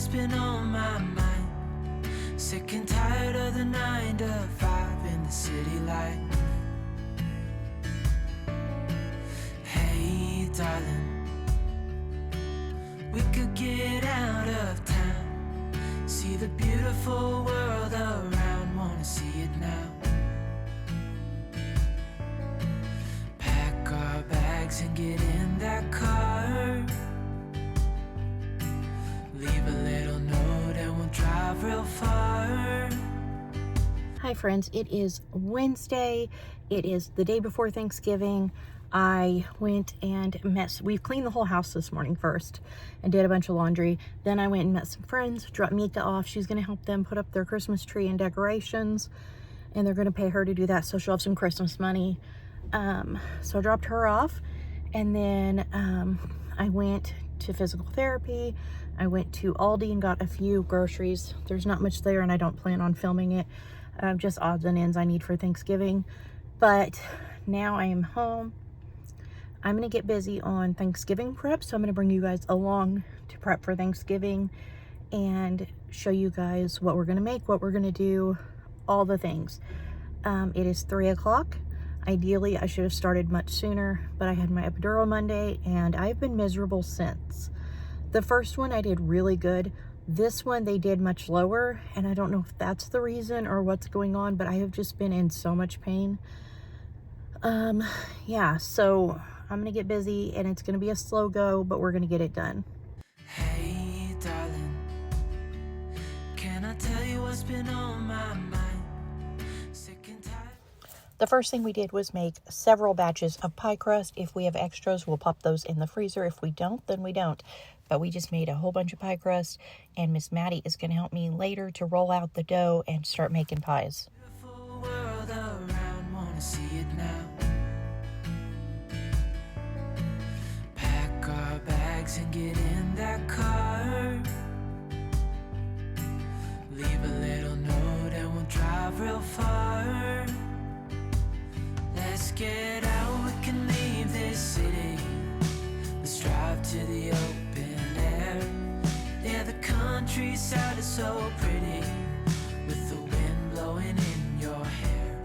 what's been on my mind. Sick and tired of the 9 to 5 in the city life. Hey, darling, we could get out of town, see the beautiful world around, wanna see it now. Pack our bags and get in that car, leave a little note and we'll drive real far. Hi friends, it is Wednesday. It is the day before Thanksgiving. I went and we've cleaned the whole house this morning first and did a bunch of laundry. Then I went and met some friends, dropped Meeker off. She's gonna help them put up their Christmas tree and decorations, and they're gonna pay her to do that, so she'll have some Christmas money. So I dropped her off, and then I went to physical therapy. I went to Aldi and got a few groceries. There's not much there and I don't plan on filming it. Just odds and ends I need for Thanksgiving. But now I am home. I'm gonna get busy on Thanksgiving prep, so I'm gonna bring you guys along to prep for Thanksgiving and show you guys what we're gonna make, what we're gonna do, all the things. It is 3 o'clock. Ideally, I should have started much sooner, but I had my epidural Monday and I've been miserable since. The first one I did really good. This one they did much lower, and I don't know if that's the reason or what's going on, but I have just been in so much pain. Yeah, so I'm gonna get busy and it's gonna be a slow go, but we're gonna get it done. Hey, darling, can I tell you what's been on my mind? Sick and tired. The first thing we did was make several batches of pie crust. If we have extras, we'll pop those in the freezer. If we don't, then we don't. But we just made a whole bunch of pie crust, and Miss Maddie is going to help me later to roll out the dough and start making pies. Beautiful world around, wanna see it now. Pack our bags and get in that car, leave a little note and we'll drive real far. Let's get out, we can leave this city. Let's drive to the open air. Yeah, the countryside is so pretty, with the wind blowing in your hair.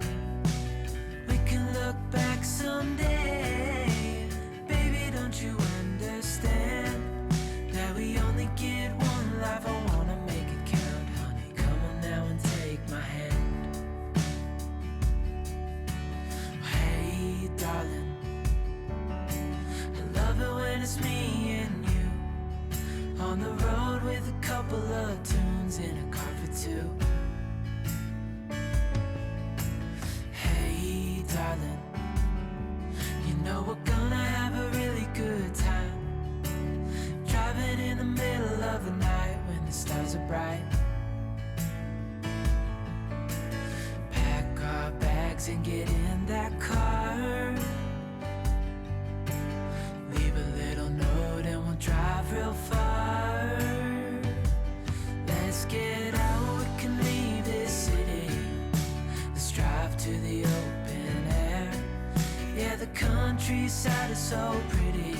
We can look back someday. Baby, don't you understand that we only get one life? I wanna make it count, honey. Come on now and take my hand. Hey, darling, I love it when it's me and you on the road with a couple of tunes in a car for two. Hey, darling, you know we're gonna have a really good time, driving in the middle of the night when the stars are bright. Pack our bags and get in that car, leave a little note and we'll drive real far. Let's get out, we can leave this city. Let's drive to the open air. Yeah, the countryside is so pretty,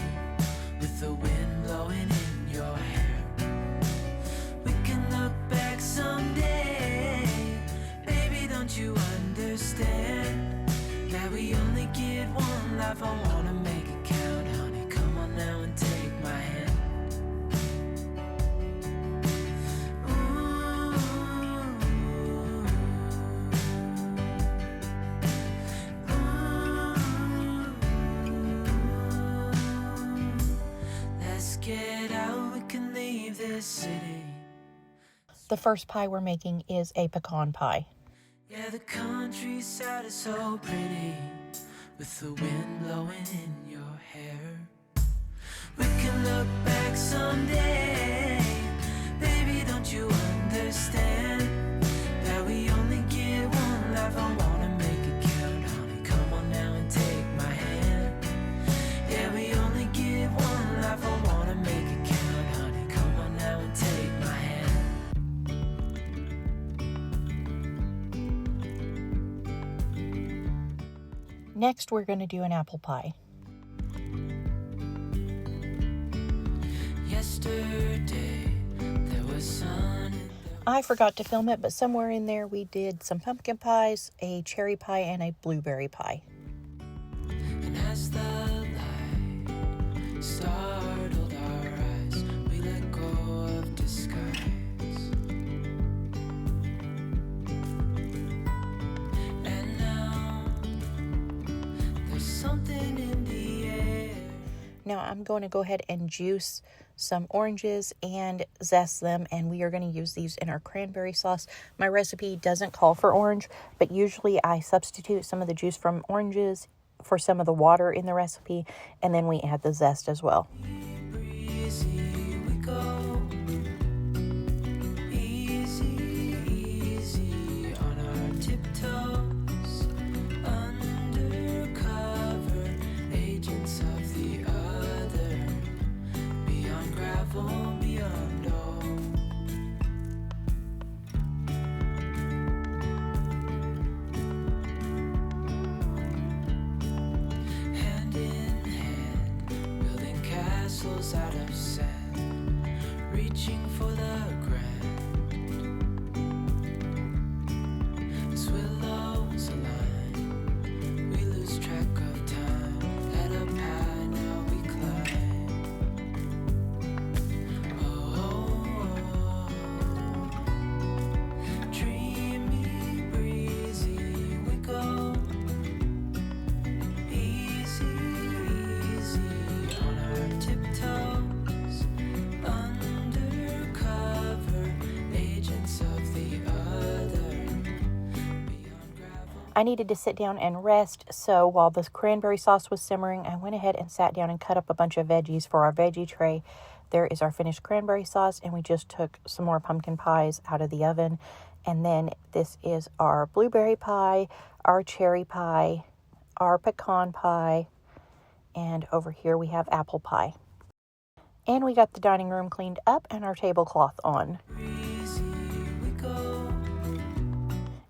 with the wind blowing in your hair. We can look back someday. Baby, don't you understand that we only get one life? I wanna make it count, honey. Come on now and take my hand. Let's get out, we can leave this city. The first pie we're making is a pecan pie. Yeah, the countryside is so pretty, with the wind blowing in your hair. We can look back someday. Baby, don't you understand that we only get one life? I wanna make it count, honey. Come on now and take my hand. Yeah, we only get one life. I wanna make it count, honey. Come on now and take my hand. Next, we're going to do an apple pie. Yesterday, there was I forgot to film it, but somewhere in there we did some pumpkin pies, a cherry pie, and a blueberry pie. And as the light startled our eyes, we let go of disguise. And now there's something in the air. Now I'm going to go ahead and juice some oranges and zest them, and we are going to use these in our cranberry sauce. My recipe doesn't call for orange, but usually I substitute some of the juice from oranges for some of the water in the recipe, and then we add the zest as well. Breezy we go, easy, easy on our tiptoes, undercover agents of the other, beyond gravel, beyond all. Hand in hand, building castles out of sand, reaching for the grand. As willows align, we lose track of time. Head up high, now we climb. Dreamy, breezy we go, easy, easy on our tiptoes, undercover agents of the other, beyond gravel. I needed to sit down and rest, so while the cranberry sauce was simmering, I went ahead and sat down and cut up a bunch of veggies for our veggie tray. There is our finished cranberry sauce, and we just took some more pumpkin pies out of the oven. And then this is our blueberry pie, our cherry pie, our pecan pie, and over here we have apple pie. And we got the dining room cleaned up and our tablecloth on. Breezy we go,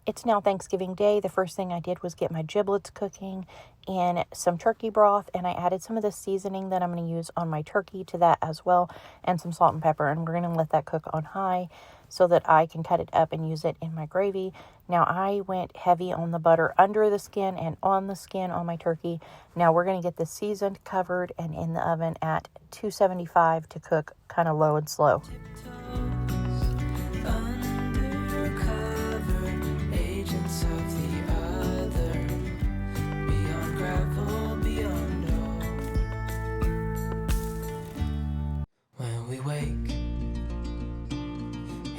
It's now Thanksgiving Day. The first thing I did was get my giblets cooking in some turkey broth, and I added some of the seasoning that I'm going to use on my turkey to that as well, and some salt and pepper, and we're going to let that cook on high so that I can cut it up and use it in my gravy. Now I went heavy on the butter under the skin and on the skin on my turkey. Now we're going to get this seasoned, covered, and in the oven at 275 to cook kind of low and slow. undercover agents of the other, beyond gravel, beyond all. When we wake,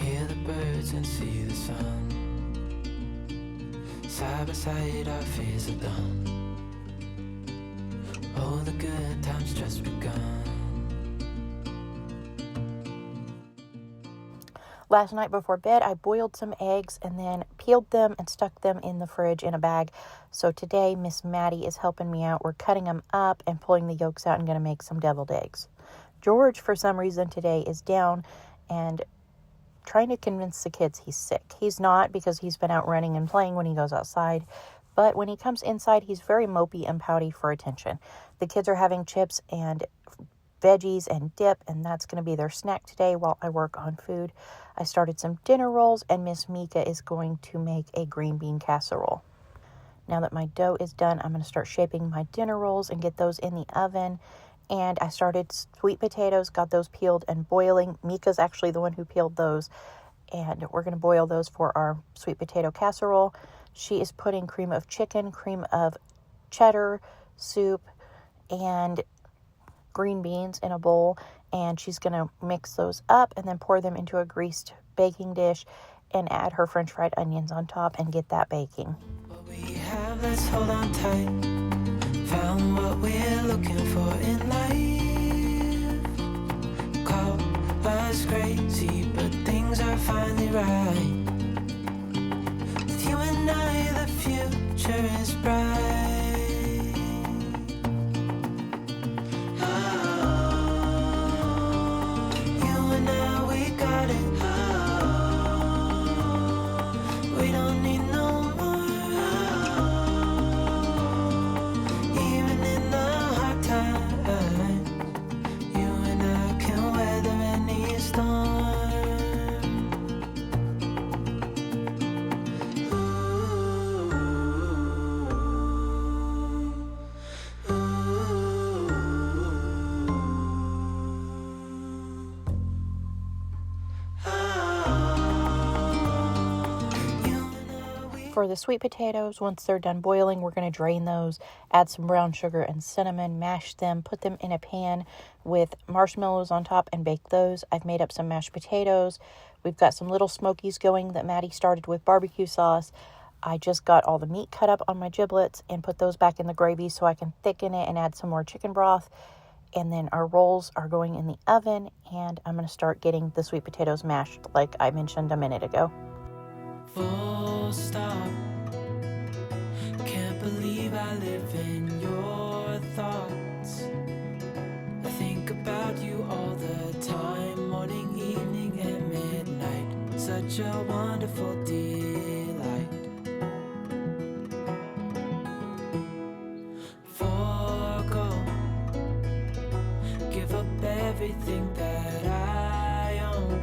hear the birds and see the sun. Side by side our fears are done. Oh, the good times just begun. Last night before bed, I boiled some eggs and then peeled them and stuck them in the fridge in a bag. So today, Miss Maddie is helping me out. We're cutting them up and pulling the yolks out and going to make some deviled eggs. George, for some reason today, is down and trying to convince the kids he's sick. He's not, because he's been out running and playing when he goes outside. But when he comes inside, he's very mopey and pouty for attention. The kids are having chips and veggies and dip, and that's going to be their snack today while I work on food. I started some dinner rolls, and Miss Meeker is going to make a green bean casserole. Now that my dough is done, I'm going to start shaping my dinner rolls and get those in the oven. And I started sweet potatoes, got those peeled and boiling. Mika's actually the one who peeled those, and we're going to boil those for our sweet potato casserole. She is putting cream of chicken, cream of cheddar, soup, and green beans in a bowl, and she's going to mix those up and then pour them into a greased baking dish and add her french fried onions on top and get that baking. What we have, let's hold on tight. Found what we're looking for in life. Call us crazy, but things are finally right. With you and I, the future is bright. For the sweet potatoes, once they're done boiling, we're going to drain those, add some brown sugar and cinnamon, mash them, put them in a pan with marshmallows on top and bake those. I've made up some mashed potatoes. We've got some little smokies going that Maddie started with barbecue sauce. I just got all the meat cut up on my giblets and put those back in the gravy so I can thicken it and add some more chicken broth. And then our rolls are going in the oven, and I'm going to start getting the sweet potatoes mashed like I mentioned a minute ago. Full stop. Can't believe I live in your thoughts. I think about you all the time, morning, evening, and midnight. Such a wonderful delight. Forgo, give up everything that I own.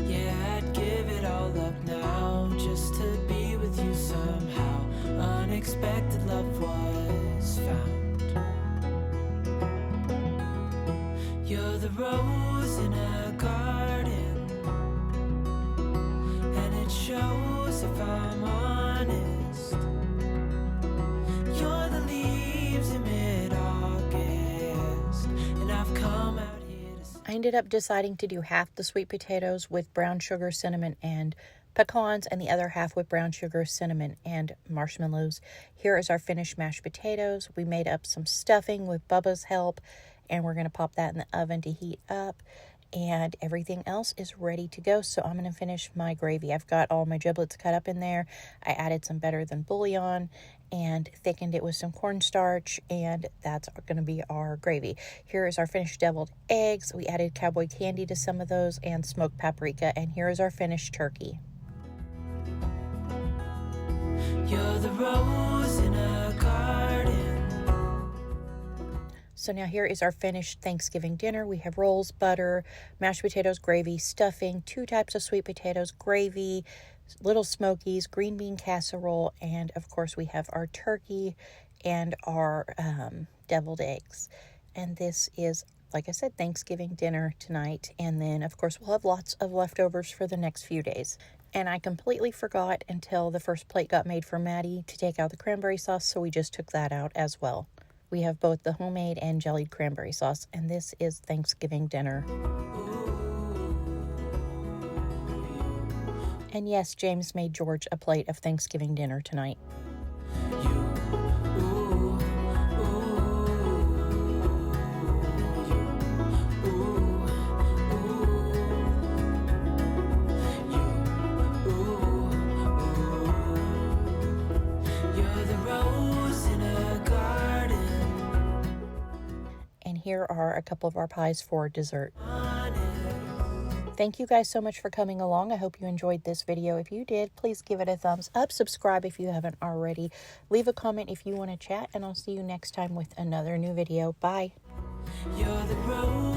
Yeah, I'd give it all up now just to be with you somehow. Unexpected love was found. You're the rose in a garden, and it shows if I'm honest. You're the leaves in mid-August, and I've come out here to I ended up deciding to do half the sweet potatoes with brown sugar, cinnamon, and pecans, and the other half with brown sugar, cinnamon, and marshmallows. Here is our finished mashed potatoes. We made up some stuffing with Bubba's help, and we're going to pop that in the oven to heat up. And everything else is ready to go, so I'm going to finish my gravy. I've got all my giblets cut up in there. I added some better than bouillon and thickened it with some cornstarch, and that's going to be our gravy. Here is our finished deviled eggs. We added cowboy candy to some of those and smoked paprika, and here is our finished turkey. You're the rose in a garden. So now here is our finished Thanksgiving dinner. We have rolls, butter, mashed potatoes, gravy, stuffing, 2 types of sweet potatoes, gravy, little smokies, green bean casserole, and of course we have our turkey and our deviled eggs. And this is, like I said, Thanksgiving dinner tonight. And then of course we'll have lots of leftovers for the next few days. And I completely forgot until the first plate got made for Maddie to take out the cranberry sauce, so we just took that out as well. We have both the homemade and jellied cranberry sauce, and this is Thanksgiving dinner. And yes, James made George a plate of Thanksgiving dinner tonight. Here are a couple of our pies for dessert. Thank you guys so much for coming along. I hope you enjoyed this video. If you did, please give it a thumbs up. Subscribe if you haven't already. Leave a comment if you want to chat, and I'll see you next time with another new video. Bye. You're the rose.